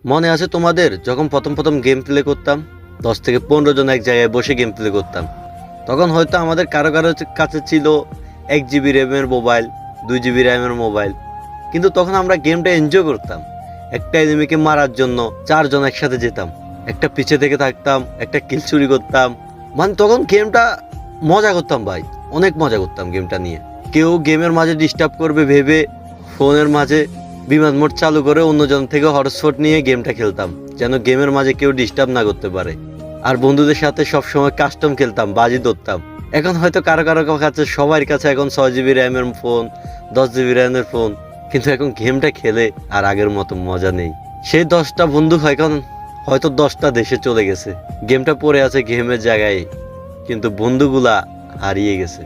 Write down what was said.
মনে আছে তোমাদের যখন প্রথম প্রথম গেম প্লে করতাম, 10 থেকে 15 জন এক জায়গায় বসে গেম প্লে করতাম। তখন হয়তো আমাদের কারো কারো কাছে ছিল 1 জিবি র্যামের মোবাইল, 2 জিবি র্যামের মোবাইল, কিন্তু তখন আমরা গেমটা এনজয় করতাম। একটা এনিমিকে মারার জন্য 4 জন একসাথে যেতাম, একটা পিছে থেকে থাকতাম, একটা কিল চুরি করতাম। মানে তখন গেমটা মজা করতাম ভাই, অনেক মজা করতাম গেমটা নিয়ে। কেউ গেমের মাঝে ডিস্টার্ব করবে ভেবে ফোনের মাঝে বিমান মোড চালু করে অন্যজন থেকে হটস্পট নিয়ে গেমটা খেলতাম, যেন গেমের মাঝে কেউ ডিস্টার্ব না করতে পারে। আর বন্ধুদের সাথে সবসময় কাস্টম খেলতাম, বাজি ধরতাম। এখন হয়তো কারো কারো কাছে, সবার কাছে এখন 6 জিবি র্যামের ফোন, 10 জিবি র্যামের ফোন, কিন্তু এখন গেমটা খেলে আর আগের মতো মজা নেই। সেই 10টা বন্ধু এখন হয়তো 10টা দেশে চলে গেছে, গেমটা পড়ে আছে গেমের জায়গায়, কিন্তু বন্ধুগুলা হারিয়ে গেছে।